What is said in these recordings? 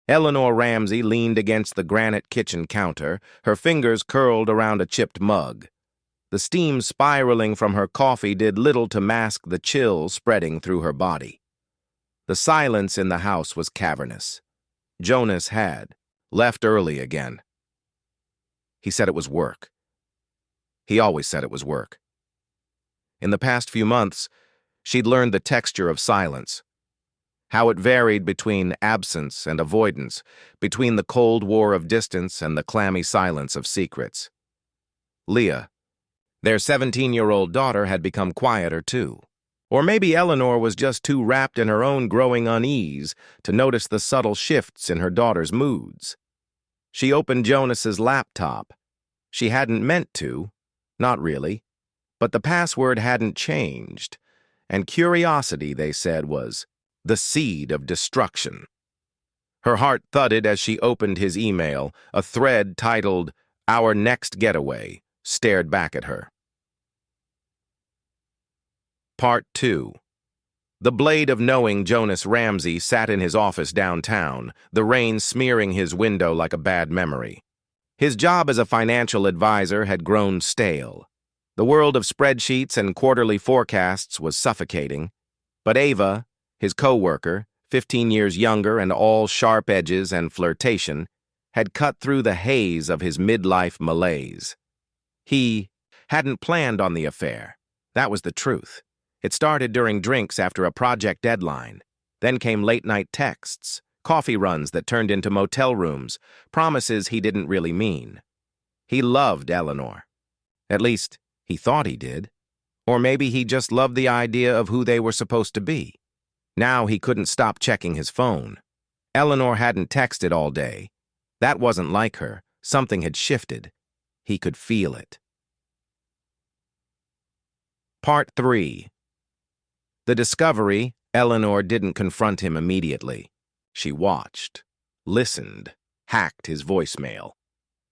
Eleanor Ramsey leaned against the granite kitchen counter, her fingers curled around a chipped mug. The steam spiraling from her coffee did little to mask the chill spreading through her body. The silence in the house was cavernous. Jonas had left early again. He said it was work. He always said it was work. In the past few months, she'd learned the texture of silence, how it varied between absence and avoidance, between the cold war of distance and the clammy silence of secrets. Leah, their 17-year-old daughter, had become quieter too. Or maybe Eleanor was just too wrapped in her own growing unease to notice the subtle shifts in her daughter's moods. She opened Jonas's laptop. She hadn't meant to, not really, but the password hadn't changed, and curiosity, they said, was the seed of destruction. Her heart thudded as she opened his email. A thread titled, "Our Next Getaway," stared back at her. Part 2. The blade of knowing Jonas Ramsey sat in his office downtown, the rain smearing his window like a bad memory. His job as a financial advisor had grown stale. The world of spreadsheets and quarterly forecasts was suffocating. But Ava, his co-worker, 15 years younger and all sharp edges and flirtation, had cut through the haze of his midlife malaise. He hadn't planned on the affair. That was the truth. It started during drinks after a project deadline. Then came late-night texts, coffee runs that turned into motel rooms, promises he didn't really mean. He loved Eleanor. At least, he thought he did. Or maybe he just loved the idea of who they were supposed to be. Now he couldn't stop checking his phone. Eleanor hadn't texted all day. That wasn't like her. Something had shifted. He could feel it. Part 3. The discovery, Eleanor didn't confront him immediately. She watched, listened, hacked his voicemail.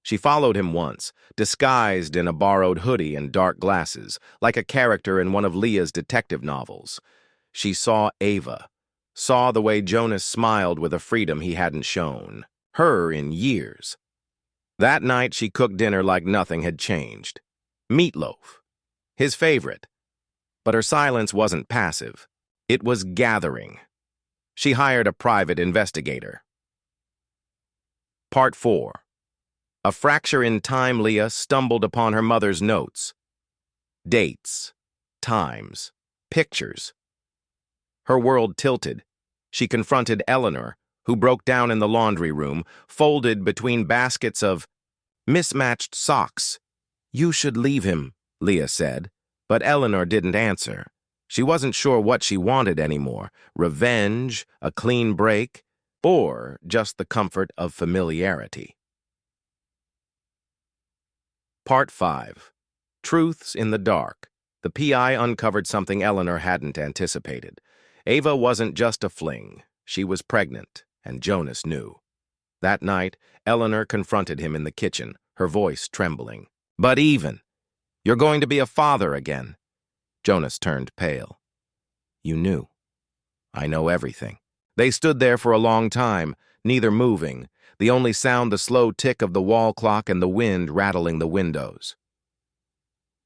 She followed him once, disguised in a borrowed hoodie and dark glasses, like a character in one of Leah's detective novels. She saw Ava, saw the way Jonas smiled with a freedom he hadn't shown her in years. That night she cooked dinner like nothing had changed. Meatloaf, his favorite. But her silence wasn't passive. It was gathering. She hired a private investigator. Part 4. A fracture in time. Leah stumbled upon her mother's notes. Dates, times, pictures. Her world tilted. She confronted Eleanor, who broke down in the laundry room, folded between baskets of mismatched socks. "You should leave him," Leah said. But Eleanor didn't answer. She wasn't sure what she wanted anymore, revenge, a clean break, or just the comfort of familiarity. Part 5. Truths in the dark. The PI uncovered something Eleanor hadn't anticipated. Ava wasn't just a fling. She was pregnant, and Jonas knew. That night, Eleanor confronted him in the kitchen, her voice trembling. "But even, you're going to be a father again." Jonas turned pale. "You knew." "I know everything." They stood there for a long time, neither moving, the only sound the slow tick of the wall clock and the wind rattling the windows.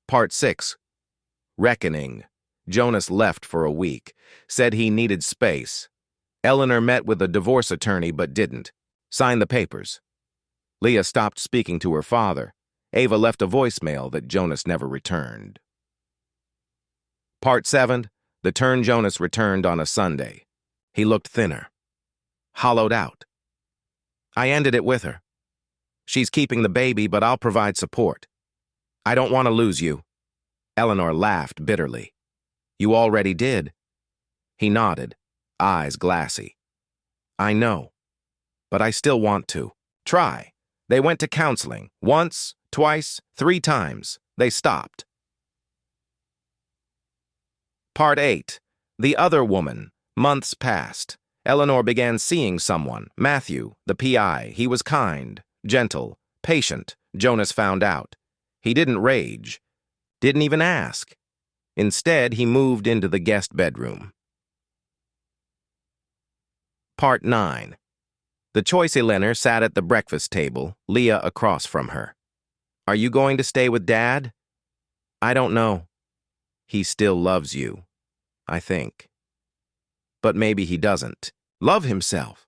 Part 6. Reckoning. Jonas left for a week, said he needed space. Eleanor met with a divorce attorney but didn't. Signed the papers. Leah stopped speaking to her father. Ava left a voicemail that Jonas never returned. Part 7. The turn. Jonas returned on a Sunday. He looked thinner, hollowed out. "I ended it with her. She's keeping the baby, but I'll provide support. I don't want to lose you." Eleanor laughed bitterly. "You already did." He nodded, eyes glassy. "I know, but I still want to. Try." They went to counseling. Once, twice, 3 times. They stopped. Part 8. The other woman. Months passed. Eleanor began seeing someone, Matthew, the PI. He was kind, gentle, patient, Jonas found out. He didn't rage, didn't even ask. Instead, he moved into the guest bedroom. Part 9. The choice Eleanor sat at the breakfast table, Leah across from her. Are you going to stay with Dad? I don't know. He still loves you, I think. But maybe he doesn't. Love himself.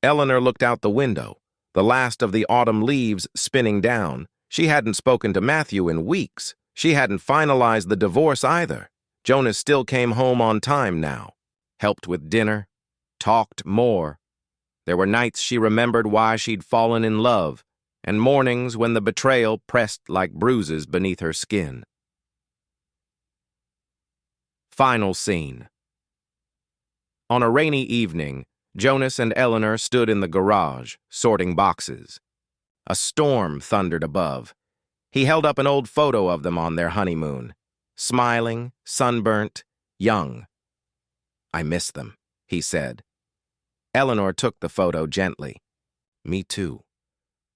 Eleanor looked out the window, the last of the autumn leaves spinning down. She hadn't spoken to Matthew in weeks. She hadn't finalized the divorce either. Jonas still came home on time now, helped with dinner, talked more. There were nights she remembered why she'd fallen in love, and mornings when the betrayal pressed like bruises beneath her skin. Final scene. On a rainy evening, Jonas and Eleanor stood in the garage, sorting boxes. A storm thundered above. He held up an old photo of them on their honeymoon. Smiling, sunburnt, young. I miss them, he said. Eleanor took the photo gently. Me too.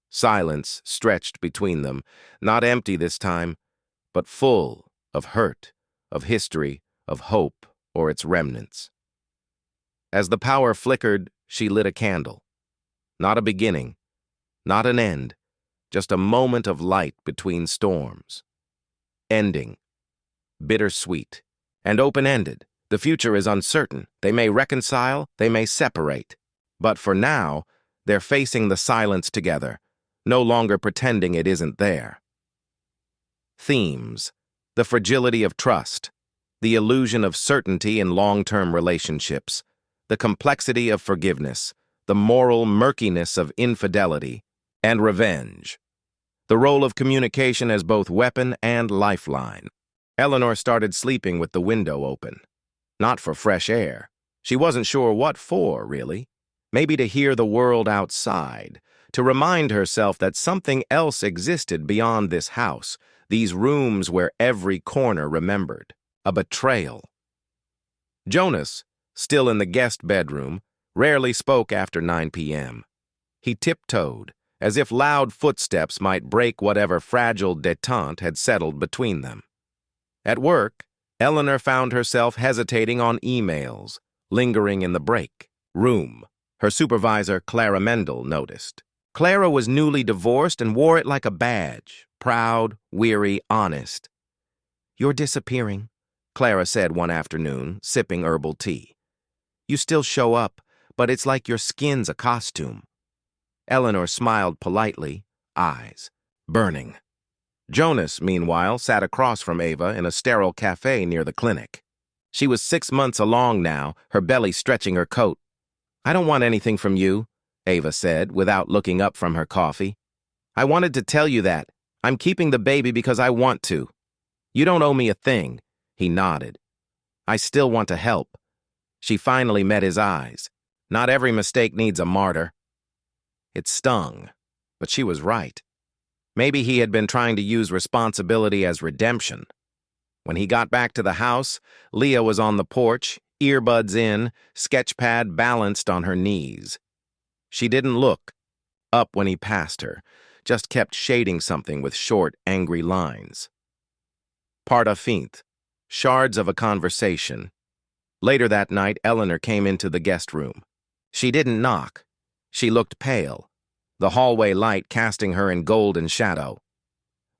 Silence stretched between them, not empty this time, but full of hurt, of history, of hope or its remnants. As the power flickered, she lit a candle. Not a beginning, not an end, just a moment of light between storms. Ending. Bittersweet. And open-ended. The future is uncertain. They may reconcile, they may separate. But for now, they're facing the silence together, no longer pretending it isn't there. Themes. The fragility of trust. The illusion of certainty in long-term relationships. The complexity of forgiveness. The moral murkiness of infidelity. And revenge. The role of communication as both weapon and lifeline. Eleanor started sleeping with the window open. Not for fresh air. She wasn't sure what for, really. Maybe to hear the world outside, to remind herself that something else existed beyond this house, these rooms where every corner remembered. A betrayal. Jonas, still in the guest bedroom, rarely spoke after 9 p.m. He tiptoed, as if loud footsteps might break whatever fragile détente had settled between them. At work, Eleanor found herself hesitating on emails, lingering in the break room. Her supervisor, Clara Mendel, noticed. Clara was newly divorced and wore it like a badge, proud, weary, honest. You're disappearing, Clara said one afternoon, sipping herbal tea. You still show up, but it's like your skin's a costume. Eleanor smiled politely, eyes burning. Jonas, meanwhile, sat across from Ava in a sterile cafe near the clinic. She was 6 months along now, her belly stretching her coat. I don't want anything from you, Ava said, without looking up from her coffee. I wanted to tell you that. I'm keeping the baby because I want to. You don't owe me a thing, he nodded. I still want to help. She finally met his eyes. Not every mistake needs a martyr. It stung, but she was right. Maybe he had been trying to use responsibility as redemption. When he got back to the house, Leah was on the porch, earbuds in, sketchpad balanced on her knees. She didn't look up when he passed her, just kept shading something with short, angry lines. Part finte, shards of a conversation. Later that night, Eleanor came into the guest room. She didn't knock. She looked pale, the hallway light casting her in golden shadow.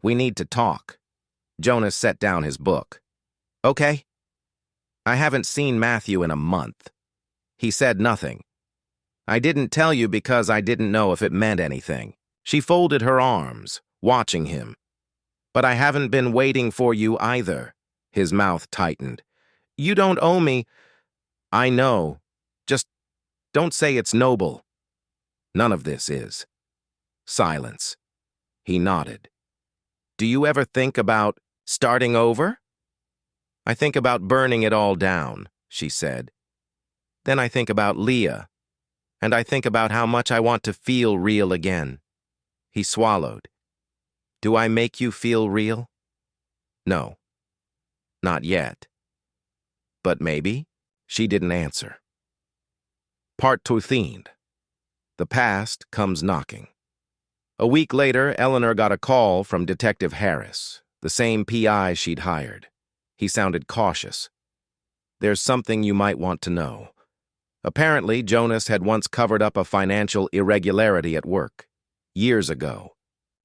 We need to talk. Jonas set down his book. Okay. I haven't seen Matthew in a month. He said nothing. I didn't tell you because I didn't know if it meant anything. She folded her arms, watching him. But I haven't been waiting for you either. His mouth tightened. You don't owe me. I know. Just don't say it's noble. None of this is. Silence. He nodded. Do you ever think about starting over? I think about burning it all down, she said. Then I think about Leah, and I think about how much I want to feel real again. He swallowed. Do I make you feel real? No. Not yet. But maybe? She didn't answer. Part 2. The past comes knocking. A week later, Eleanor got a call from Detective Harris, the same PI she'd hired. He sounded cautious. There's something you might want to know. Apparently, Jonas had once covered up a financial irregularity at work. Years ago.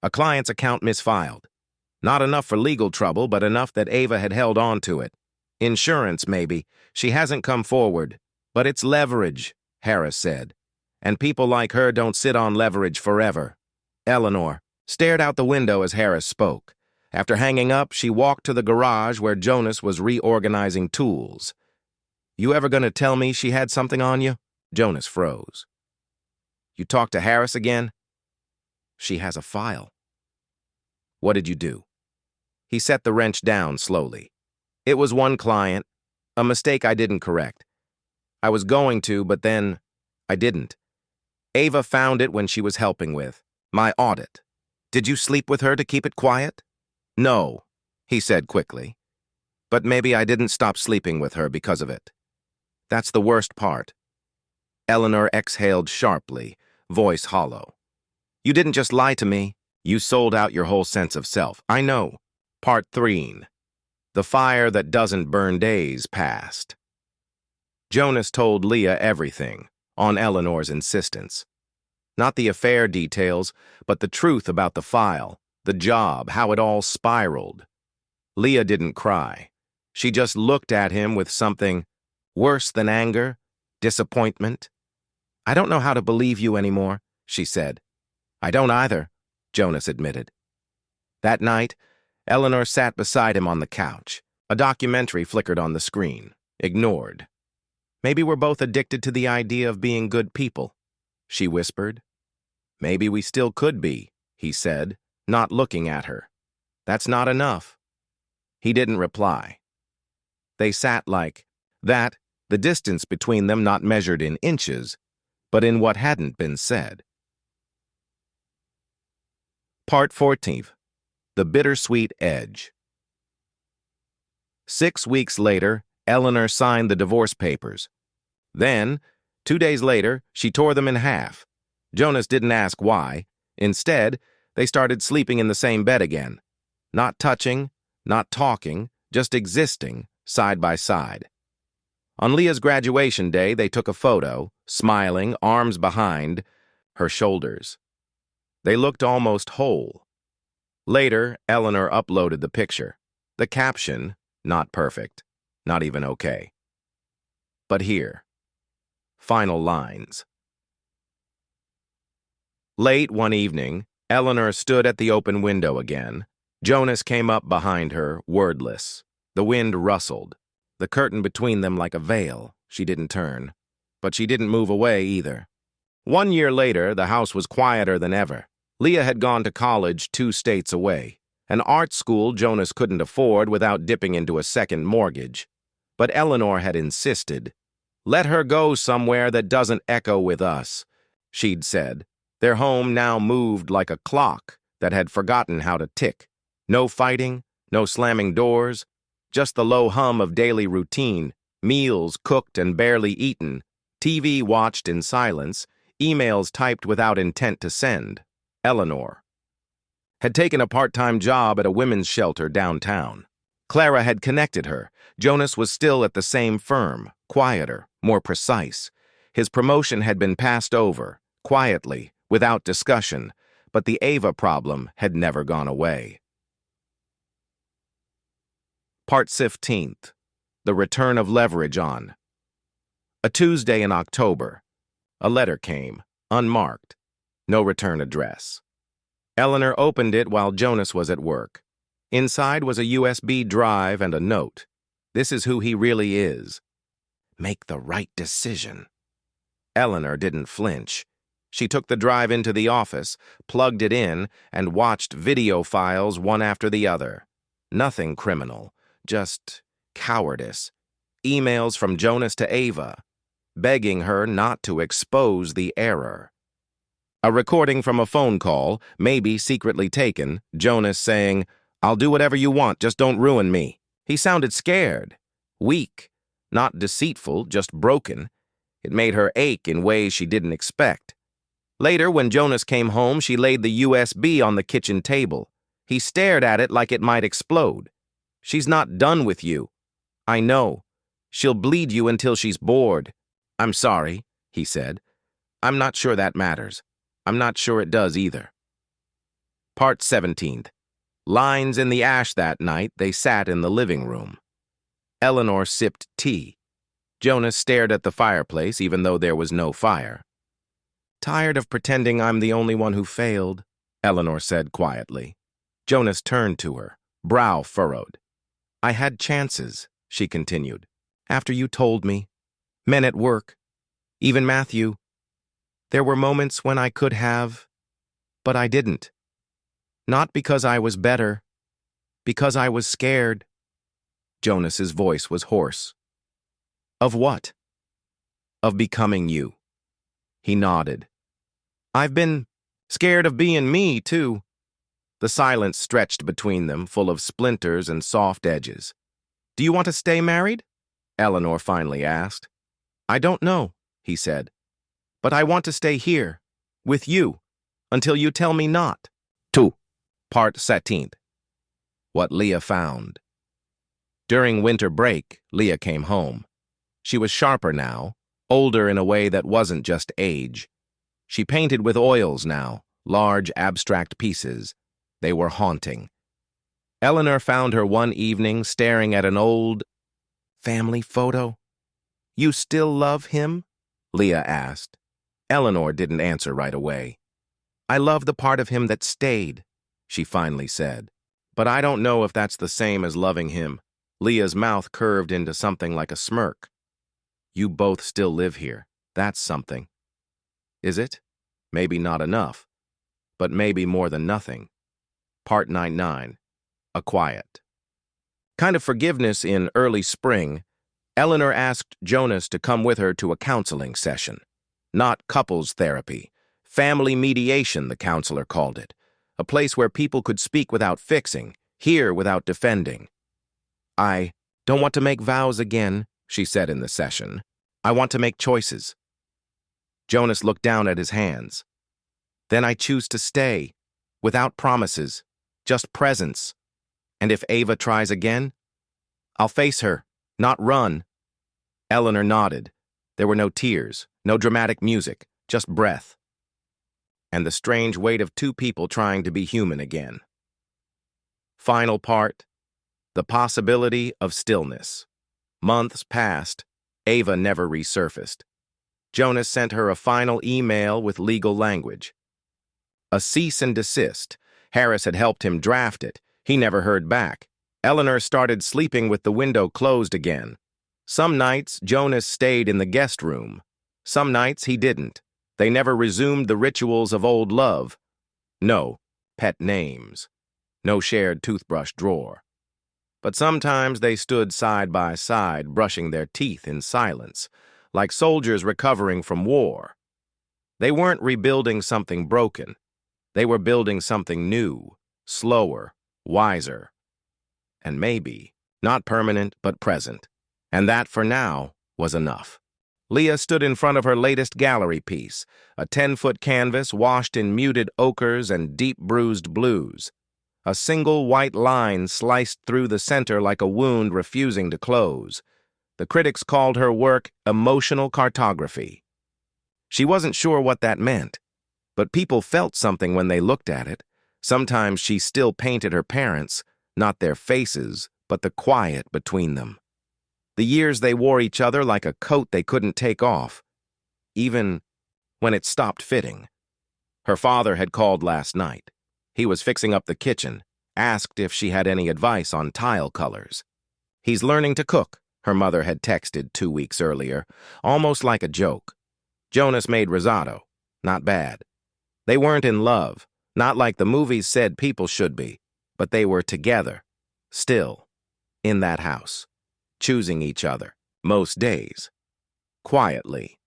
A client's account misfiled. Not enough for legal trouble, but enough that Ava had held on to it. Insurance, maybe. She hasn't come forward. But it's leverage, Harris said. And people like her don't sit on leverage forever. Eleanor stared out the window as Harris spoke. After hanging up, she walked to the garage where Jonas was reorganizing tools. "You ever gonna tell me she had something on you?" Jonas froze. "You talked to Harris again?" "She has a file." "What did you do?" He set the wrench down slowly. "It was one client, a mistake I didn't correct. I was going to, but then I didn't. Ava found it when she was helping with my audit. Did you sleep with her to keep it quiet?" "No," he said quickly. "But maybe I didn't stop sleeping with her because of it. That's the worst part." Eleanor exhaled sharply, voice hollow. "You didn't just lie to me. You sold out your whole sense of self. I know." Part 3. The fire that doesn't burn days passed. Jonas told Leah everything, on Eleanor's insistence. Not the affair details, but the truth about the file, the job, how it all spiraled. Leah didn't cry. She just looked at him with something worse than anger, disappointment. "I don't know how to believe you anymore," she said. "I don't either," Jonas admitted. That night, Eleanor sat beside him on the couch. A documentary flickered on the screen, ignored. "Maybe we're both addicted to the idea of being good people," she whispered. "Maybe we still could be," he said, not looking at her. "That's not enough." He didn't reply. They sat like that, the distance between them not measured in inches, but in what hadn't been said. Part 14. The Bittersweet Edge. 6 weeks later, Eleanor signed the divorce papers. Then, 2 days later, she tore them in half. Jonas didn't ask why. Instead, they started sleeping in the same bed again. Not touching, not talking, just existing, side by side. On Leah's graduation day, they took a photo, smiling, arms behind her shoulders. They looked almost whole. Later, Eleanor uploaded the picture. The caption, not perfect, not even okay. But here, final lines. Late one evening, Eleanor stood at the open window again. Jonas came up behind her, wordless. The wind rustled. The curtain between them like a veil. She didn't turn. But she didn't move away either. 1 year later, the house was quieter than ever. Leah had gone to college 2 states away, an art school Jonas couldn't afford without dipping into a second mortgage. But Eleanor had insisted. "Let her go somewhere that doesn't echo with us," she'd said. Their home now moved like a clock that had forgotten how to tick. No fighting, no slamming doors, just the low hum of daily routine, meals cooked and barely eaten, TV watched in silence, emails typed without intent to send. Eleanor had taken a part-time job at a women's shelter downtown. Clara had connected her. Jonas was still at the same firm, quieter, more precise. His promotion had been passed over, quietly, without discussion, but the Ava problem had never gone away. Part 15. The Return of Leverage on. A Tuesday in October. A letter came, unmarked. No return address. Eleanor opened it while Jonas was at work. Inside was a USB drive and a note. "This is who he really is. Make the right decision." Eleanor didn't flinch. She took the drive into the office, plugged it in, and watched video files one after the other. Nothing criminal, just cowardice. Emails from Jonas to Ava, begging her not to expose the error. A recording from a phone call, maybe secretly taken, Jonas saying, "I'll do whatever you want, just don't ruin me." He sounded scared, weak, not deceitful, just broken. It made her ache in ways she didn't expect. Later, when Jonas came home, she laid the USB on the kitchen table. He stared at it like it might explode. "She's not done with you. I know. She'll bleed you until she's bored." I'm sorry, he said. I'm not sure that matters. I'm not sure it does either. Part 17th. Lines in the ash that night, they sat in the living room. Eleanor sipped tea. Jonas stared at the fireplace even though there was no fire. Tired of pretending I'm the only one who failed, Eleanor said quietly. Jonas turned to her, brow furrowed. I had chances, she continued, after you told me. Men at work, even Matthew. There were moments when I could have, but I didn't. Not because I was better, because I was scared. Jonas's voice was hoarse. Of what? Of becoming you. He nodded. I've been scared of being me, too. The silence stretched between them, full of splinters and soft edges. Do you want to stay married? Eleanor finally asked. I don't know, he said. But I want to stay here, with you, until you tell me not. 2. Part 17th. What Leah found. During winter break, Leah came home. She was sharper now, older in a way that wasn't just age. She painted with oils now, large abstract pieces. They were haunting. Eleanor found her one evening staring at an old family photo. You still love him? Leah asked. Eleanor didn't answer right away. I love the part of him that stayed, she finally said. But I don't know if that's the same as loving him. Leah's mouth curved into something like a smirk. You both still live here. That's something. Is it? Maybe not enough, but maybe more than nothing. Part 99. A quiet. Kind of forgiveness in early spring, Eleanor asked Jonas to come with her to a counseling session. Not couples therapy. Family mediation, the counselor called it. A place where people could speak without fixing, hear without defending. I don't want to make vows again, she said in the session. I want to make choices. Jonas looked down at his hands. Then I choose to stay, without promises, just presence. And if Ava tries again, I'll face her, not run. Eleanor nodded. There were no tears, no dramatic music, just breath. And the strange weight of two people trying to be human again. Final part. The possibility of stillness. Months passed. Ava never resurfaced. Jonas sent her a final email with legal language. A cease and desist. Harris had helped him draft it. He never heard back. Eleanor started sleeping with the window closed again. Some nights, Jonas stayed in the guest room. Some nights, he didn't. They never resumed the rituals of old love. No pet names. No shared toothbrush drawer. But sometimes they stood side by side, brushing their teeth in silence, like soldiers recovering from war. They weren't rebuilding something broken. They were building something new, slower, wiser. And maybe, not permanent, but present. And that, for now, was enough. Leah stood in front of her latest gallery piece, a 10-foot canvas washed in muted ochres and deep bruised blues. A single white line sliced through the center like a wound refusing to close. The critics called her work emotional cartography. She wasn't sure what that meant, but people felt something when they looked at it. Sometimes she still painted her parents, not their faces, but the quiet between them. The years they wore each other like a coat they couldn't take off, even when it stopped fitting. Her father had called last night. He was fixing up the kitchen, asked if she had any advice on tile colors. He's learning to cook, her mother had texted 2 weeks earlier, almost like a joke. Jonas made risotto. Not bad. They weren't in love, not like the movies said people should be, but they were together, still, in that house, choosing each other, most days, quietly.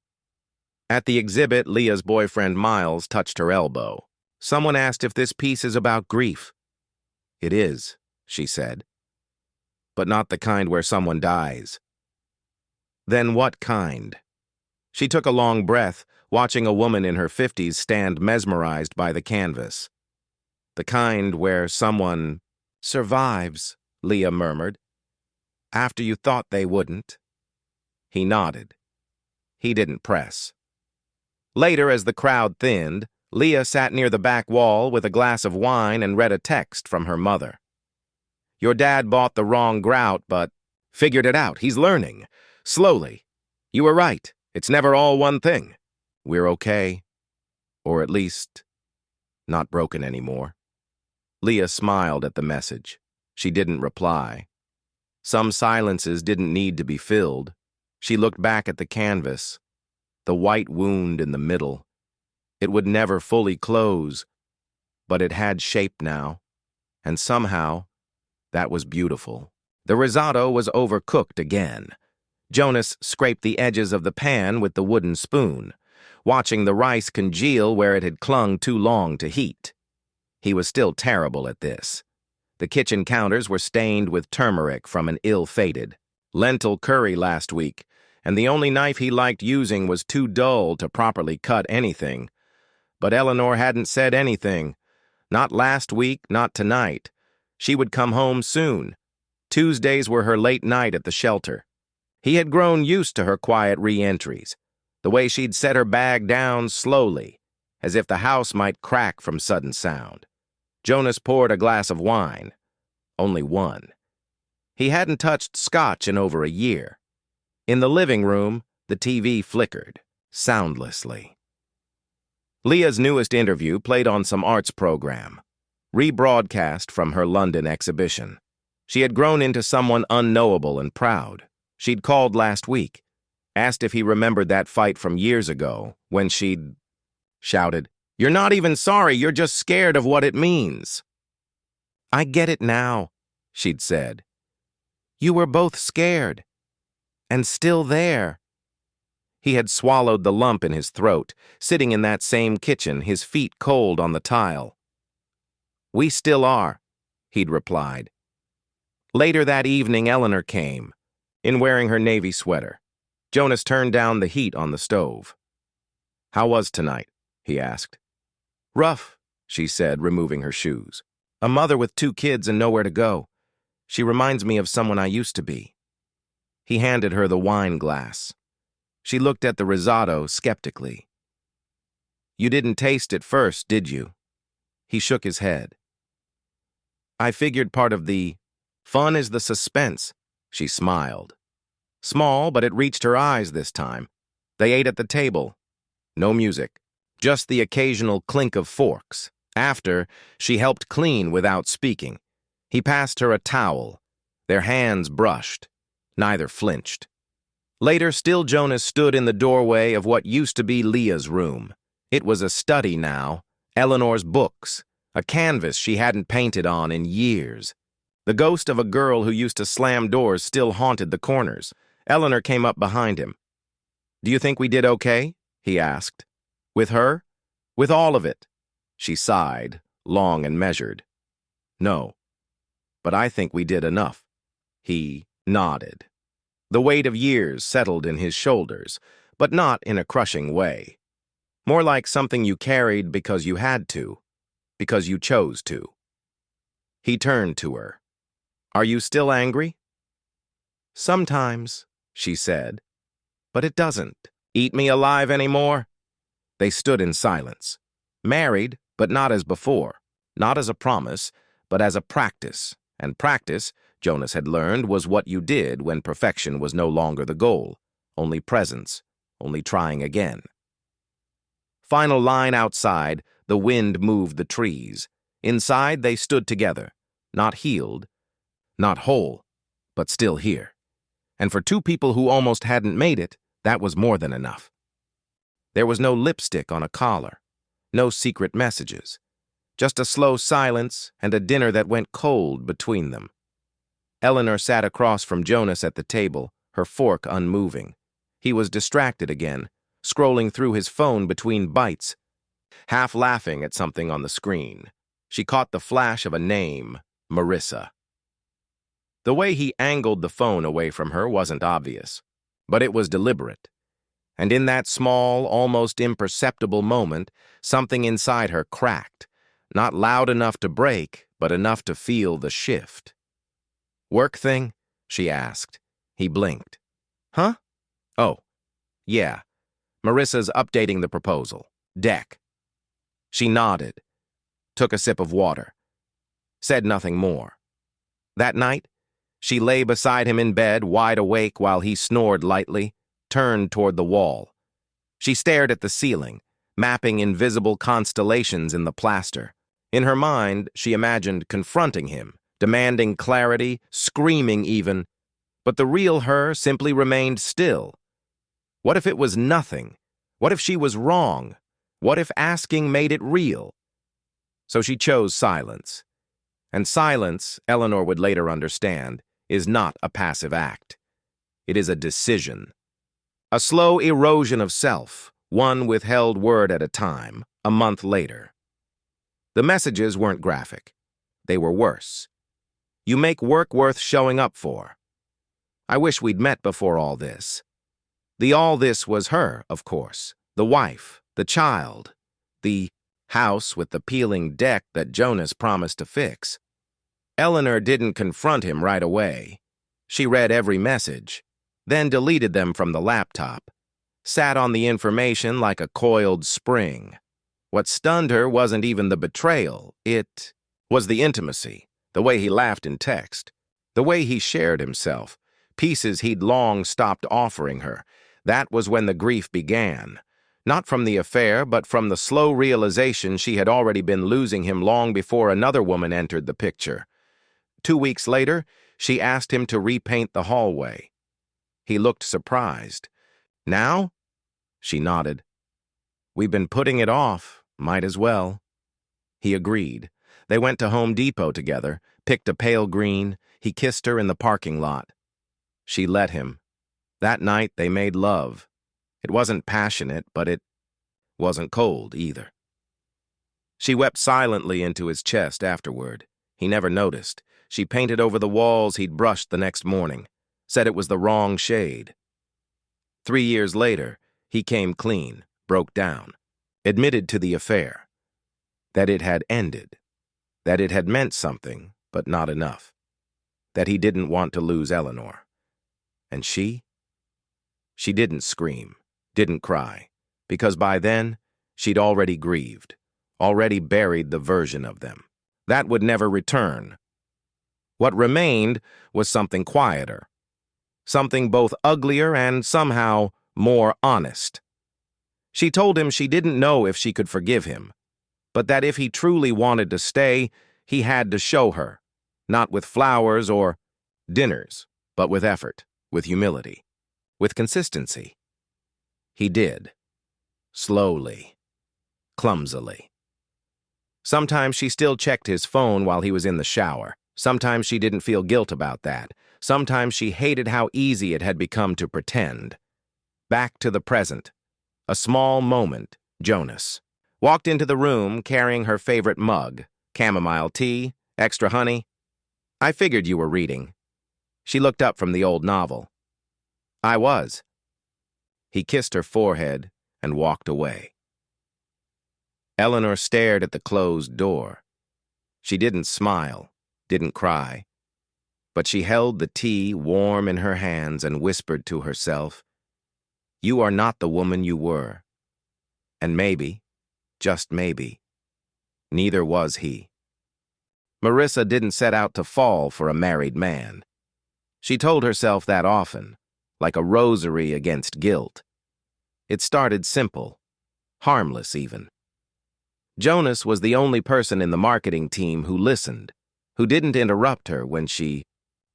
At the exhibit, Leah's boyfriend Miles touched her elbow. Someone asked if this piece is about grief. It is, she said. But not the kind where someone dies. Then what kind? She took a long breath, watching a woman in her 50s stand mesmerized by the canvas. The kind where someone survives, Leah murmured. After you thought they wouldn't. He nodded. He didn't press. Later, as the crowd thinned, Leah sat near the back wall with a glass of wine and read a text from her mother. Your dad bought the wrong grout, but figured it out. He's learning. Slowly. You were right. It's never all one thing. We're okay. Or at least, not broken anymore. Leah smiled at the message. She didn't reply. Some silences didn't need to be filled. She looked back at the canvas, the white wound in the middle. It would never fully close, but it had shape now, and somehow, that was beautiful. The risotto was overcooked again. Jonas scraped the edges of the pan with the wooden spoon, watching the rice congeal where it had clung too long to heat. He was still terrible at this. The kitchen counters were stained with turmeric from an ill-fated lentil curry last week, and the only knife he liked using was too dull to properly cut anything. But Eleanor hadn't said anything. Not last week, not tonight. She would come home soon. Tuesdays were her late night at the shelter. He had grown used to her quiet re-entries, the way she'd set her bag down slowly, as if the house might crack from sudden sound. Jonas poured a glass of wine. Only one. He hadn't touched scotch in over a year. In the living room, the TV flickered, soundlessly. Leah's newest interview played on some arts program, rebroadcast from her London exhibition. She had grown into someone unknowable and proud. She'd called last week, asked if he remembered that fight from years ago, when she'd shouted, "You're not even sorry, you're just scared of what it means." "I get it now," she'd said. "You were both scared. And still there." He had swallowed the lump in his throat, sitting in that same kitchen, his feet cold on the tile. "We still are," he'd replied. Later that evening, Eleanor came, in wearing her navy sweater. Jonas turned down the heat on the stove. "How was tonight?" he asked. "Rough," she said, removing her shoes. "A mother with 2 kids and nowhere to go. She reminds me of someone I used to be." He handed her the wine glass. She looked at the risotto skeptically. "You didn't taste it first, did you?" He shook his head. "I figured part of the fun is the suspense," she smiled. Small, but it reached her eyes this time. They ate at the table. No music, just the occasional clink of forks. After, she helped clean without speaking. He passed her a towel. Their hands brushed. Neither flinched. Later, still Jonas stood in the doorway of what used to be Leah's room. It was a study now, Eleanor's books, a canvas she hadn't painted on in years. The ghost of a girl who used to slam doors still haunted the corners. Eleanor came up behind him. "Do you think we did okay?" he asked. "With her? With all of it?" She sighed, long and measured. "No, but I think we did enough." He nodded. The weight of years settled in his shoulders, but not in a crushing way. More like something you carried because you had to, because you chose to. He turned to her. "Are you still angry?" "Sometimes," she said, "but it doesn't eat me alive anymore." They stood in silence. Married, but not as before. Not as a promise, but as a practice. And practice, Jonas had learned, was what you did when perfection was no longer the goal. Only presence, only trying again. Final line outside, the wind moved the trees. Inside, they stood together, not healed, not whole, but still here. And for 2 people who almost hadn't made it, that was more than enough. There was no lipstick on a collar, no secret messages, just a slow silence and a dinner that went cold between them. Eleanor sat across from Jonas at the table, her fork unmoving. He was distracted again, scrolling through his phone between bites, half laughing at something on the screen. She caught the flash of a name, Marissa. The way he angled the phone away from her wasn't obvious, but it was deliberate. And in that small, almost imperceptible moment, something inside her cracked, not loud enough to break, but enough to feel the shift. "Work thing?" she asked. He blinked. "Huh? Oh, yeah. Marissa's updating the proposal. Deck. She nodded, took a sip of water, said nothing more. That night, she lay beside him in bed, wide awake while he snored lightly, turned toward the wall. She stared at the ceiling, mapping invisible constellations in the plaster. In her mind, she imagined confronting him, demanding clarity, screaming even, but the real her simply remained still. What if it was nothing? What if she was wrong? What if asking made it real? So she chose silence. And silence, Eleanor would later understand, is not a passive act. It is a decision. A slow erosion of self, one withheld word at a time, a month later. The messages weren't graphic. They were worse. You make work worth showing up for. I wish we'd met before all this. The all this was her, of course. The wife, the child, the house with the peeling deck that Jonas promised to fix. Eleanor didn't confront him right away. She read every message, then deleted them from the laptop, sat on the information like a coiled spring. What stunned her wasn't even the betrayal, it was the intimacy, the way he laughed in text, the way he shared himself, pieces he'd long stopped offering her. That was when the grief began. Not from the affair, but from the slow realization she had already been losing him long before another woman entered the picture. 2 weeks later, she asked him to repaint the hallway. He looked surprised. Now? She nodded. We've been putting it off. Might as well. He agreed. They went to Home Depot together, picked a pale green. He kissed her in the parking lot. She let him. That night, they made love. It wasn't passionate, but it wasn't cold either. She wept silently into his chest afterward. He never noticed. She painted over the walls he'd brushed the next morning, said it was the wrong shade. 3 years later, he came clean, broke down, admitted to the affair, that it had ended, that it had meant something, but not enough, that he didn't want to lose Eleanor. And she didn't scream, didn't cry, because by then, she'd already grieved, already buried the version of them. That would never return. What remained was something quieter, something both uglier and somehow more honest. She told him she didn't know if she could forgive him, but that if he truly wanted to stay, he had to show her, not with flowers or dinners, but with effort, with humility, with consistency. He did, slowly, clumsily. Sometimes she still checked his phone while he was in the shower. Sometimes she didn't feel guilt about that. Sometimes she hated how easy it had become to pretend. Back to the present. A small moment, Jonas walked into the room carrying her favorite mug, chamomile tea, extra honey. I figured you were reading. She looked up from the old novel. I was. He kissed her forehead and walked away. Eleanor stared at the closed door. She didn't smile, didn't cry, but she held the tea warm in her hands and whispered to herself, "You are not the woman you were." And maybe, just maybe, neither was he. Marissa didn't set out to fall for a married man. She told herself that often, like a rosary against guilt. It started simple, harmless even. Jonas was the only person in the marketing team who listened, who didn't interrupt her when she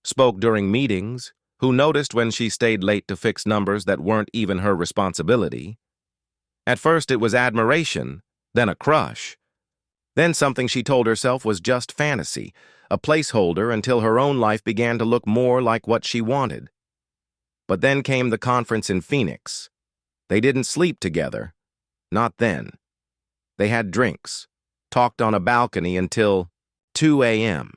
spoke during meetings, who noticed when she stayed late to fix numbers that weren't even her responsibility. At first it was admiration, then a crush. Then something she told herself was just fantasy, a placeholder until her own life began to look more like what she wanted. But then came the conference in Phoenix. They didn't sleep together. Not then. They had drinks, talked on a balcony until 2 a.m.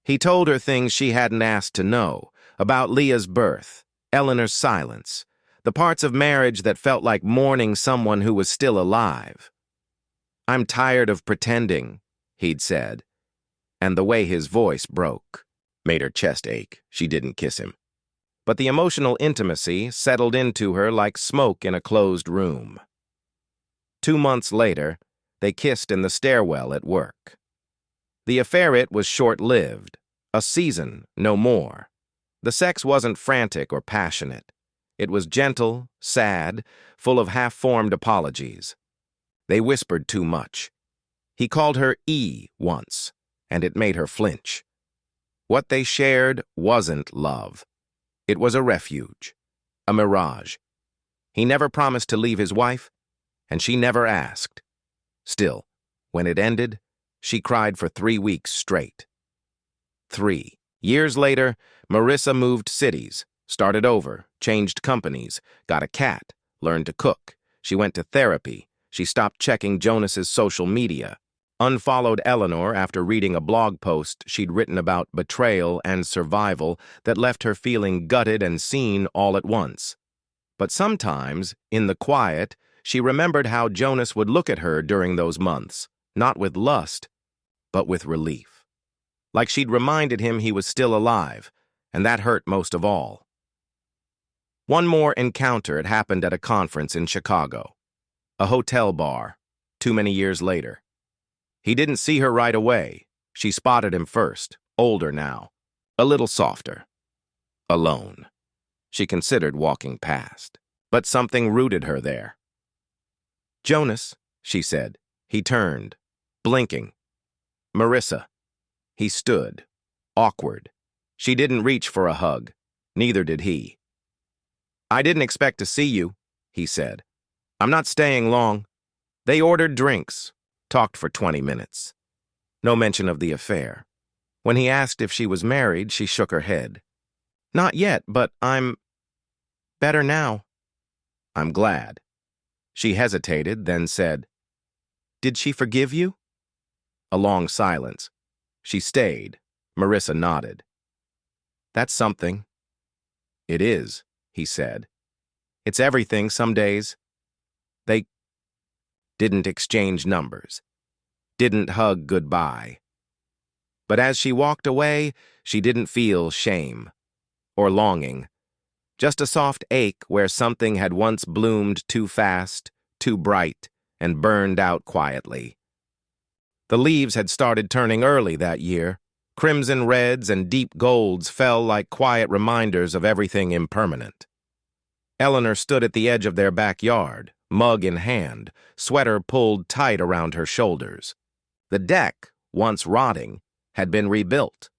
He told her things she hadn't asked to know, about Leah's birth, Eleanor's silence, the parts of marriage that felt like mourning someone who was still alive. "I'm tired of pretending," he'd said, and the way his voice broke made her chest ache. She didn't kiss him. but the emotional intimacy settled into her like smoke in a closed room. 2 months later, they kissed in the stairwell at work. The affair was short-lived, a season, no more. The sex wasn't frantic or passionate. It was gentle, sad, full of half-formed apologies. They whispered too much. He called her E once, and it made her flinch. What they shared wasn't love. It was a refuge, a mirage. He never promised to leave his wife, and she never asked. Still, when it ended, she cried for 3 weeks straight. 3 years later, Marissa moved cities, started over, changed companies, got a cat, learned to cook. She went to therapy. She stopped checking Jonas's social media, unfollowed Eleanor after reading a blog post she'd written about betrayal and survival that left her feeling gutted and seen all at once. But sometimes, in the quiet, she remembered how Jonas would look at her during those months, not with lust, but with relief. Like she'd reminded him he was still alive, and that hurt most of all. One more encounter had happened at a conference in Chicago, a hotel bar, too many years later. He didn't see her right away. She spotted him first, older now, a little softer. Alone. She considered walking past, but something rooted her there. "Jonas," she said. He turned, blinking. "Marissa." He stood, awkward. She didn't reach for a hug. Neither did he. "I didn't expect to see you," he said. "I'm not staying long." They ordered drinks, talked for 20 minutes. No mention of the affair. When he asked if she was married, she shook her head. "Not yet, but I'm better now." "I'm glad." She hesitated, then said, "Did she forgive you?" A long silence. She stayed. Marissa nodded. "That's something." "It is," he said. "It's everything some days." They didn't exchange numbers, didn't hug goodbye. But as she walked away, she didn't feel shame or longing, just a soft ache where something had once bloomed too fast, too bright, and burned out quietly. The leaves had started turning early that year. Crimson reds and deep golds fell like quiet reminders of everything impermanent. Eleanor stood at the edge of their backyard, mug in hand, sweater pulled tight around her shoulders. The deck, once rotting, had been rebuilt.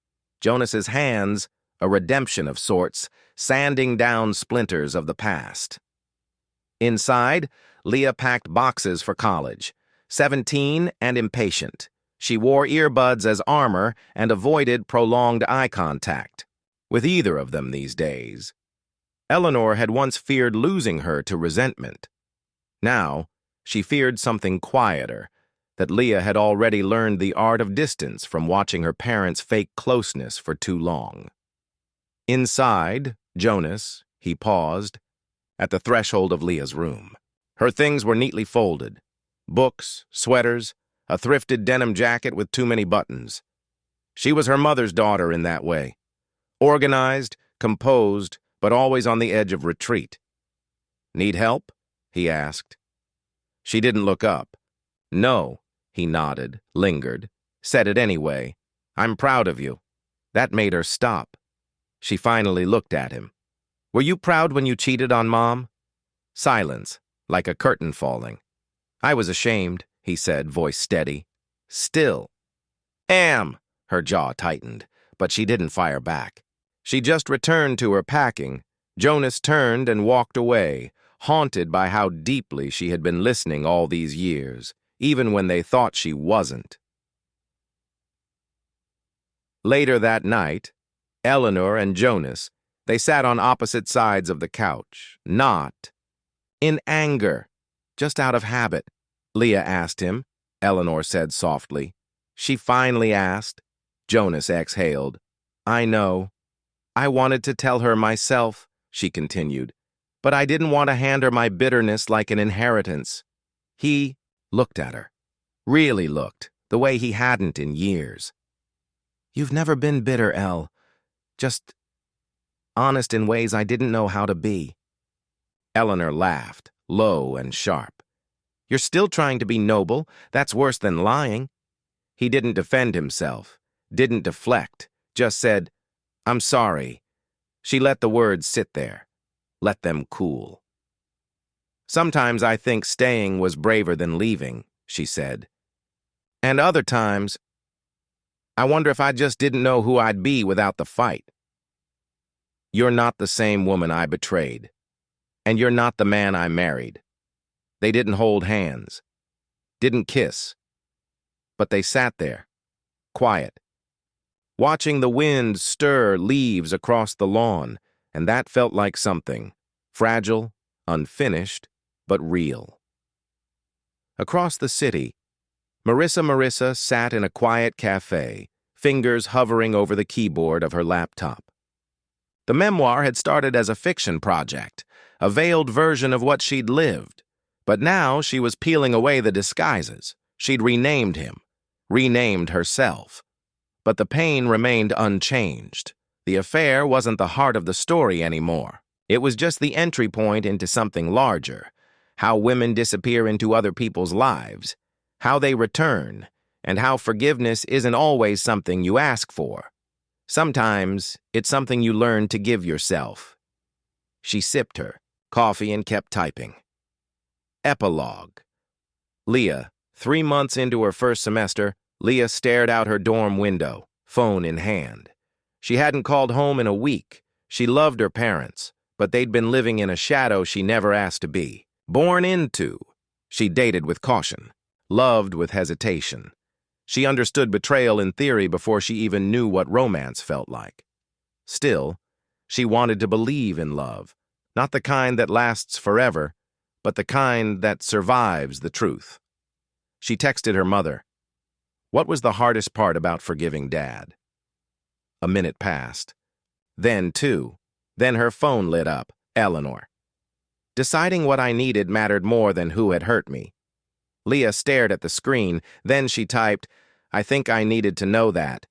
Jonas's hands, a redemption of sorts, sanding down splinters of the past. Inside, Leah packed boxes for college. 17 and impatient. She wore earbuds as armor and avoided prolonged eye contact with either of them these days. Eleanor had once feared losing her to resentment. Now, she feared something quieter, that Leah had already learned the art of distance from watching her parents fake closeness for too long. Inside, Jonas, he paused, at the threshold of Leah's room. Her things were neatly folded. Books, sweaters, a thrifted denim jacket with too many buttons. She was her mother's daughter in that way. Organized, composed, but always on the edge of retreat. "Need help?" he asked. She didn't look up. "No," he nodded, lingered, said it anyway. "I'm proud of you." That made her stop. She finally looked at him. "Were you proud when you cheated on Mom?" Silence, like a curtain falling. "I was ashamed," he said, voice steady. "Still." "Am!" Her jaw tightened, but she didn't fire back. She just returned to her packing. Jonas turned and walked away, haunted by how deeply she had been listening all these years, even when they thought she wasn't. Later that night, Eleanor and Jonas, they sat on opposite sides of the couch, not in anger, just out of habit. Leah asked him, Eleanor said softly. She finally asked. Jonas exhaled. "I know. I wanted to tell her myself," she continued, "but I didn't want to hand her my bitterness like an inheritance." He looked at her, really looked, the way he hadn't in years. "You've never been bitter, Elle. Just honest in ways I didn't know how to be. Eleanor laughed, low and sharp. You're still trying to be noble. That's worse than lying. He didn't defend himself, didn't deflect, just said, I'm sorry. She let the words sit there, let them cool. Sometimes I think staying was braver than leaving, she said. And other times, I wonder if I just didn't know who I'd be without the fight. You're not the same woman I betrayed, and you're not the man I married. They didn't hold hands, didn't kiss, but they sat there, quiet, watching the wind stir leaves across the lawn, and that felt like something, fragile, unfinished, but real. Across the city, Marissa sat in a quiet cafe, fingers hovering over the keyboard of her laptop. The memoir had started as a fiction project, a veiled version of what she'd lived, but now she was peeling away the disguises. She'd renamed him, renamed herself. But the pain remained unchanged. The affair wasn't the heart of the story anymore. It was just the entry point into something larger, how women disappear into other people's lives, how they return, and how forgiveness isn't always something you ask for. Sometimes it's something you learn to give yourself. She sipped her coffee and kept typing. Epilogue. Leah, 3 months into her first semester, Leah stared out her dorm window, phone in hand. She hadn't called home in a week. She loved her parents, but they'd been living in a shadow she never asked to be. Born into. She dated with caution, loved with hesitation. She understood betrayal in theory before she even knew what romance felt like. Still, she wanted to believe in love, not the kind that lasts forever, but the kind that survives the truth. She texted her mother. What was the hardest part about forgiving Dad? A minute passed. Then her phone lit up. Eleanor. Deciding what I needed mattered more than who had hurt me. Leah stared at the screen, then she typed, I think I needed to know that.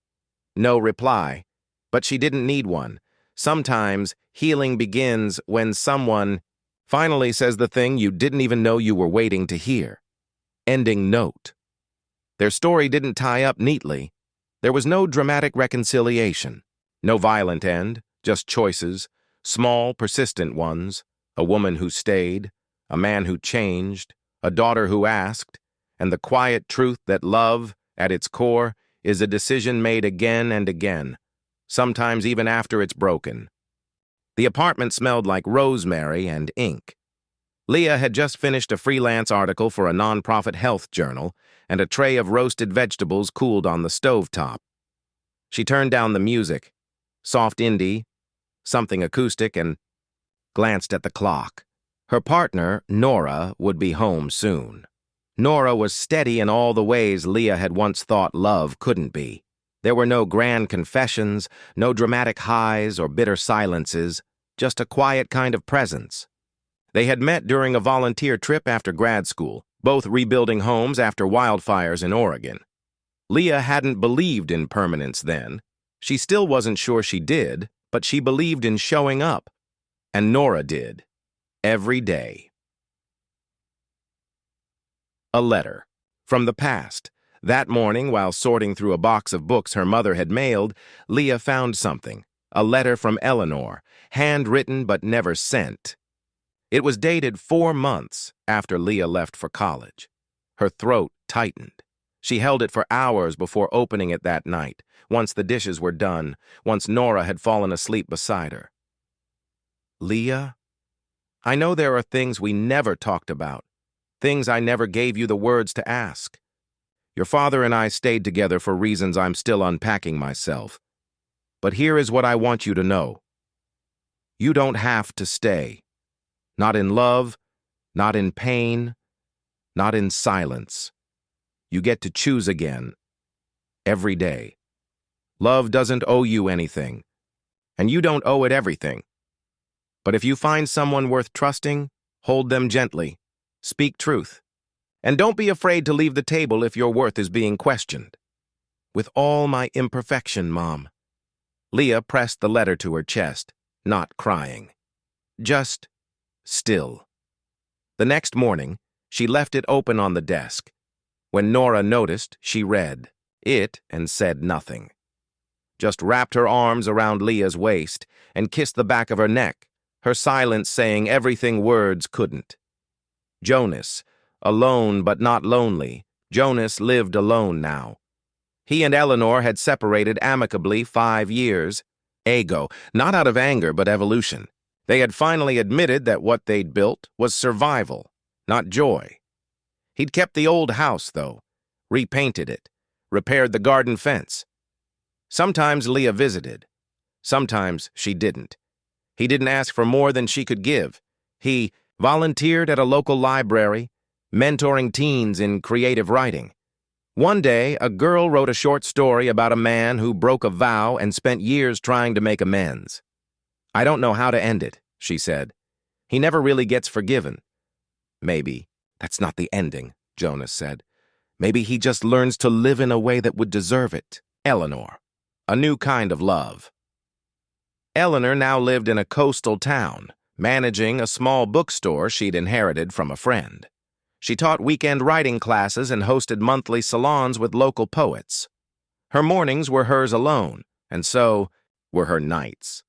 No reply, but she didn't need one. Sometimes healing begins when someone finally says the thing you didn't even know you were waiting to hear. Ending note. Their story didn't tie up neatly. There was no dramatic reconciliation, no violent end, just choices, small, persistent ones, a woman who stayed, a man who changed, a daughter who asked, and the quiet truth that love, at its core, is a decision made again and again, sometimes even after it's broken. The apartment smelled like rosemary and ink. Leah had just finished a freelance article for a nonprofit health journal, and a tray of roasted vegetables cooled on the stovetop. She turned down the music, soft indie, something acoustic, and glanced at the clock. Her partner, Nora, would be home soon. Nora was steady in all the ways Leah had once thought love couldn't be. There were no grand confessions, no dramatic highs or bitter silences, just a quiet kind of presence. They had met during a volunteer trip after grad school, both rebuilding homes after wildfires in Oregon. Leah hadn't believed in permanence then. She still wasn't sure she did, but she believed in showing up. And Nora did. Every day. A letter. From the past. That morning, while sorting through a box of books her mother had mailed, Leah found something. A letter from Eleanor, handwritten but never sent. It was dated 4 months after Leah left for college. Her throat tightened. She held it for hours before opening it that night, once the dishes were done, once Nora had fallen asleep beside her. Leah, I know there are things we never talked about, things I never gave you the words to ask. Your father and I stayed together for reasons I'm still unpacking myself. But here is what I want you to know. You don't have to stay. Not in love, not in pain, not in silence. You get to choose again, every day. Love doesn't owe you anything, and you don't owe it everything. But if you find someone worth trusting, hold them gently, speak truth, and don't be afraid to leave the table if your worth is being questioned. With all my imperfection, Mom. Leah pressed the letter to her chest. not crying. Just still. The next morning, she left it open on the desk. When Nora noticed, she read it and said nothing. Just wrapped her arms around Leah's waist and kissed the back of her neck, her silence saying everything words couldn't. Jonas, alone but not lonely, Jonas lived alone now. He and Eleanor had separated amicably 5 years ago, not out of anger but evolution. They had finally admitted that what they'd built was survival, not joy. He'd kept the old house, though, repainted it, repaired the garden fence. Sometimes Leah visited. Sometimes she didn't. He didn't ask for more than she could give. He volunteered at a local library, mentoring teens in creative writing. One day, a girl wrote a short story about a man who broke a vow and spent years trying to make amends. "I don't know how to end it," she said. "He never really gets forgiven." "Maybe that's not the ending," Jonas said. "Maybe he just learns to live in a way that would deserve it." Eleanor. A new kind of love. Eleanor now lived in a coastal town, managing a small bookstore she'd inherited from a friend. She taught weekend writing classes and hosted monthly salons with local poets. Her mornings were hers alone, and so were her nights.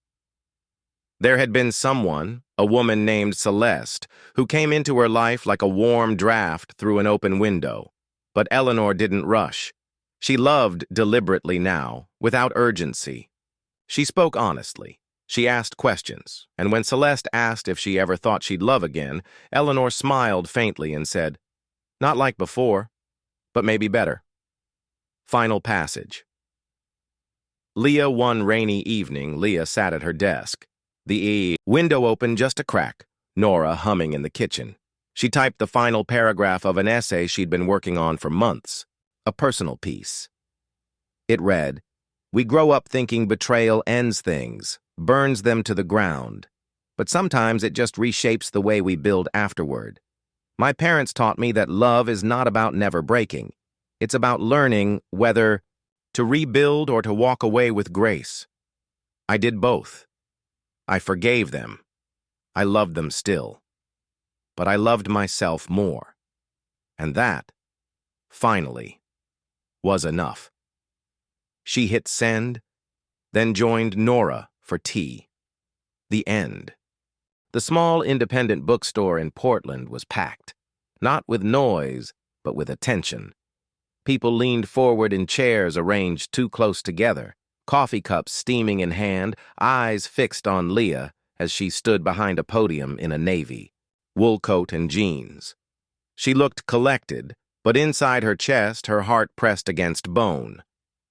There had been someone, a woman named Celeste, who came into her life like a warm draft through an open window. But Eleanor didn't rush. She loved deliberately now, without urgency. She spoke honestly. She asked questions, and when Celeste asked if she ever thought she'd love again, Eleanor smiled faintly and said, "Not like before, but maybe better." Final passage. Leah, one rainy evening, Leah sat at her desk. The window open just a crack, Nora humming in the kitchen. She typed the final paragraph of an essay she'd been working on for months, a personal piece. It read, "We grow up thinking betrayal ends things, burns them to the ground, but sometimes it just reshapes the way we build afterward. My parents taught me that love is not about never breaking. It's about learning whether to rebuild or to walk away with grace. I did both. I forgave them. I loved them still. But I loved myself more. And that, finally, was enough." She hit send, then joined Nora for tea. The end. The small independent bookstore in Portland was packed, not with noise, but with attention. People leaned forward in chairs arranged too close together, coffee cups steaming in hand, eyes fixed on Leah as she stood behind a podium in a navy, wool coat and jeans. She looked collected, but inside her chest her heart pressed against bone.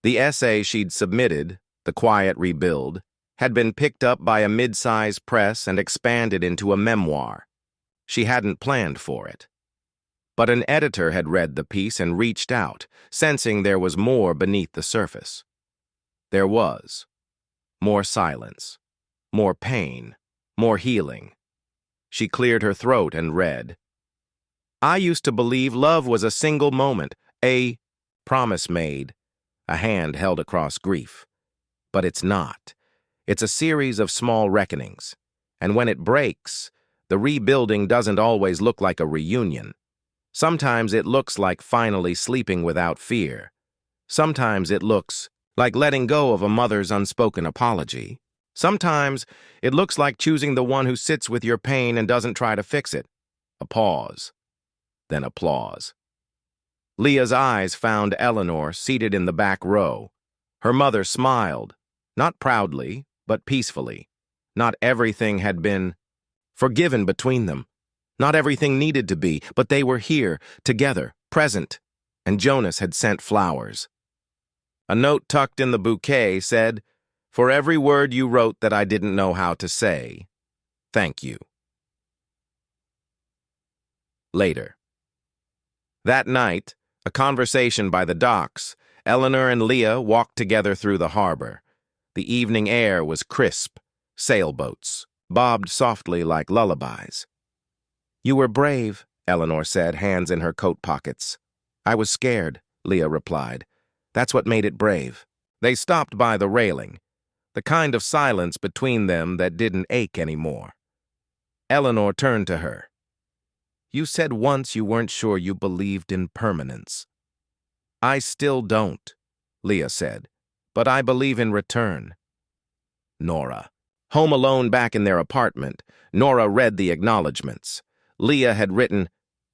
The essay she'd submitted, The Quiet Rebuild, had been picked up by a mid-size press and expanded into a memoir. She hadn't planned for it. But an editor had read the piece and reached out, sensing there was more beneath the surface. There was. More silence, more pain, more healing. She cleared her throat and read, "I used to believe love was a single moment, a promise made, a hand held across grief. But it's not. It's a series of small reckonings. And when it breaks, the rebuilding doesn't always look like a reunion. Sometimes it looks like finally sleeping without fear. Sometimes it looks like letting go of a mother's unspoken apology. Sometimes it looks like choosing the one who sits with your pain and doesn't try to fix it." A pause. Then applause. Leah's eyes found Eleanor seated in the back row. Her mother smiled, not proudly, but peacefully. Not everything had been forgiven between them. Not everything needed to be, but they were here, together, present, and Jonas had sent flowers. A note tucked in the bouquet said, "For every word you wrote that I didn't know how to say, thank you." Later. That night, a conversation by the docks, Eleanor and Leah walked together through the harbor. The evening air was crisp. Sailboats bobbed softly like lullabies. "You were brave," Eleanor said, hands in her coat pockets. "I was scared," Leah replied. "That's what made it brave." They stopped by the railing. the kind of silence between them that didn't ache anymore. Eleanor turned to her. You said once you weren't sure you believed in permanence. I still don't, Leah said, but I believe in return. Nora. Home alone back in their apartment, Nora read the acknowledgments. Leah had written,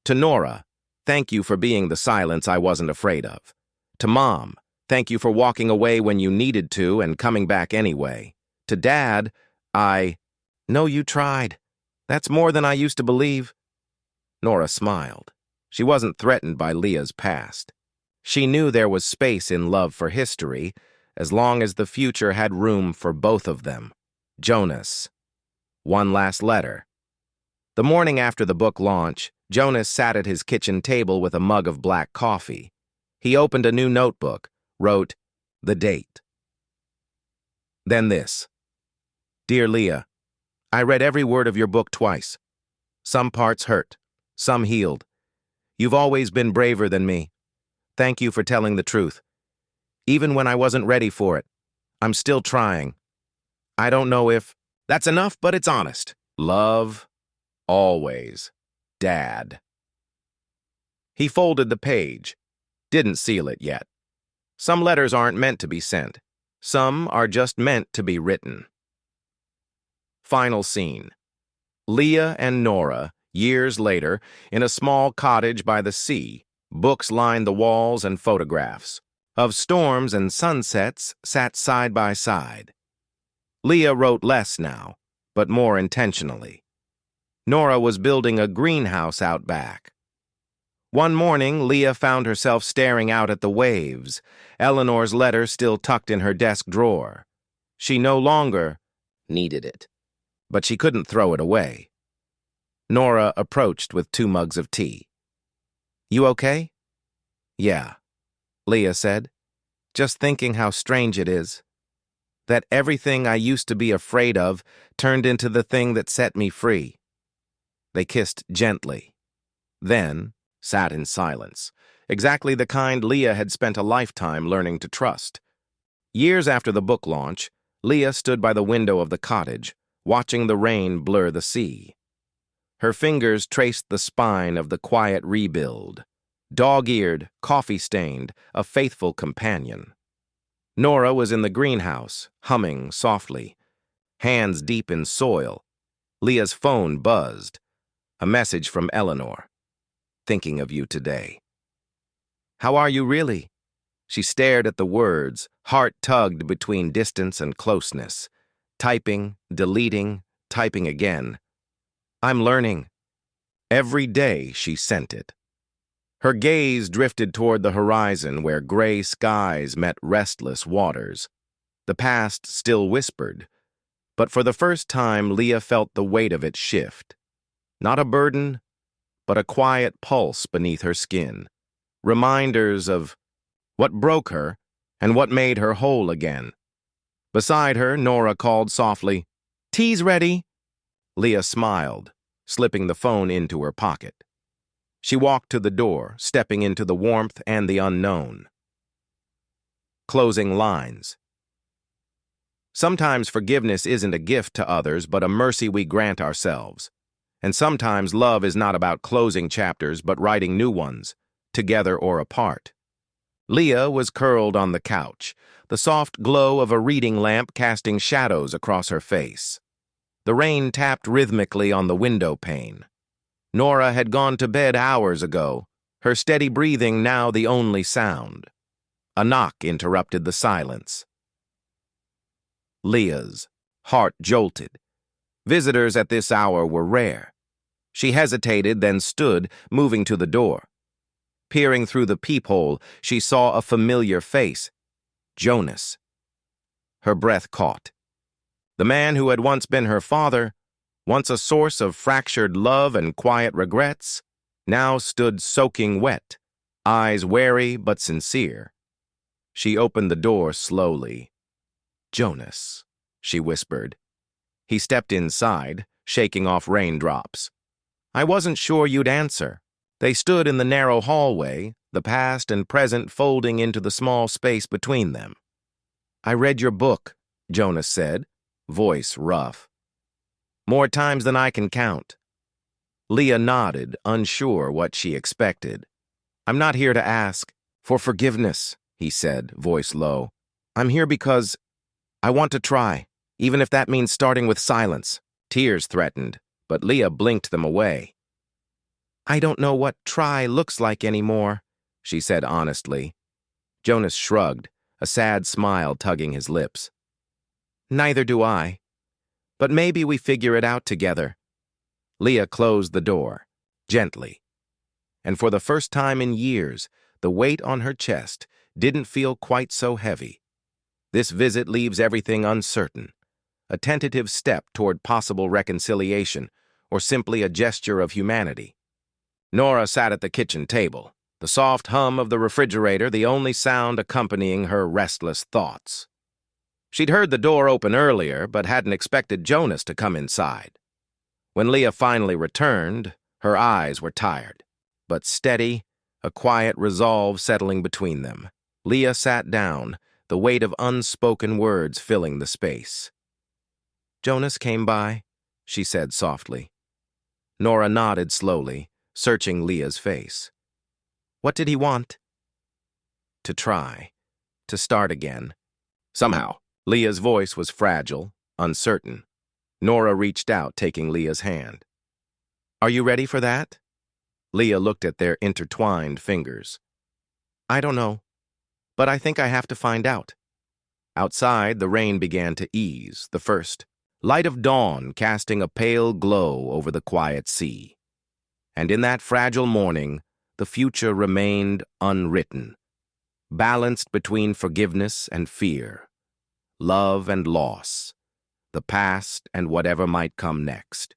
to Nora, thank you for being the silence I wasn't afraid of. To Mom, thank you for walking away when you needed to and coming back anyway. To Dad, I know you tried. That's more than I used to believe. Nora smiled. She wasn't threatened by Leah's past. She knew there was space in love for history, as long as the future had room for both of them. Jonas. One last letter. The morning after the book launch, Jonas sat at his kitchen table with a mug of black coffee. He opened a new notebook, wrote, the date. Then this. Dear Leah, I read every word of your book twice. Some parts hurt, some healed. You've always been braver than me. Thank you for telling the truth. Even when I wasn't ready for it, I'm still trying. I don't know if that's enough, but it's honest. Love, always, Dad. He folded the page, didn't seal it yet. Some letters aren't meant to be sent. Some are just meant to be written. Final scene. Leah and Nora, years later, in a small cottage by the sea. Books lined the walls and photographs of storms and sunsets sat side by side. Leah wrote less now, but more intentionally. Nora was building a greenhouse out back. One morning, Leah found herself staring out at the waves, Eleanor's letter still tucked in her desk drawer. She no longer needed it, but she couldn't throw it away. Nora approached with 2 mugs of tea. You okay? Yeah, Leah said, just thinking how strange it is. That everything I used to be afraid of turned into the thing that set me free. They kissed gently, then sat in silence, exactly the kind Leah had spent a lifetime learning to trust. Years after the book launch, Leah stood by the window of the cottage, watching the rain blur the sea. Her fingers traced the spine of the quiet rebuild, dog-eared, coffee-stained, a faithful companion. Nora was in the greenhouse, humming softly, hands deep in soil. Leah's phone buzzed. A message from Eleanor. Thinking of you today. How are you really? She stared at the words, heart tugged between distance and closeness. Typing, deleting, typing again. I'm learning. Every day she sent it. Her gaze drifted toward the horizon where gray skies met restless waters. The past still whispered, but for the first time Leah felt the weight of it shift. Not a burden, but a quiet pulse beneath her skin. Reminders of what broke her and what made her whole again. Beside her, Nora called softly, "Tea's ready." Leah smiled, slipping the phone into her pocket. She walked to the door, stepping into the warmth and the unknown. Closing lines. Sometimes forgiveness isn't a gift to others, but a mercy we grant ourselves. And sometimes love is not about closing chapters, but writing new ones, together or apart. Leah was curled on the couch, the soft glow of a reading lamp casting shadows across her face. The rain tapped rhythmically on the window pane. Nora had gone to bed hours ago, her steady breathing now the only sound. A knock interrupted the silence. Leah's heart jolted. Visitors at this hour were rare. She hesitated, then stood, moving to the door. Peering through the peephole, she saw a familiar face. Jonas. Her breath caught. The man who had once been her father, once a source of fractured love and quiet regrets, now stood soaking wet, eyes wary but sincere. She opened the door slowly. "Jonas," she whispered. He stepped inside, shaking off raindrops. "I wasn't sure you'd answer." They stood in the narrow hallway, the past and present folding into the small space between them. "I read your book," Jonas said, voice rough. More times than I can count. Leah nodded, unsure what she expected. I'm not here to ask for forgiveness, he said, voice low. I'm here because I want to try, even if that means starting with silence. Tears threatened, but Leah blinked them away. I don't know what try looks like anymore, she said honestly. Jonas shrugged, a sad smile tugging his lips. Neither do I. But maybe we figure it out together. Leah closed the door, gently. And for the first time in years, the weight on her chest didn't feel quite so heavy. This visit leaves everything uncertain, a tentative step toward possible reconciliation, or simply a gesture of humanity. Nora sat at the kitchen table, the soft hum of the refrigerator the only sound accompanying her restless thoughts. She'd heard the door open earlier, but hadn't expected Jonas to come inside. When Leah finally returned, her eyes were tired, but steady, a quiet resolve settling between them. Leah sat down, the weight of unspoken words filling the space. Jonas came by, she said softly. Nora nodded slowly, searching Leah's face. What did he want? To try, to start again. Somehow, Leah's voice was fragile, uncertain. Nora reached out, taking Leah's hand. Are you ready for that? Leah looked at their intertwined fingers. I don't know, but I think I have to find out. Outside, the rain began to ease, the first light of dawn casting a pale glow over the quiet sea. And in that fragile morning, the future remained unwritten, balanced between forgiveness and fear, love and loss, the past and whatever might come next.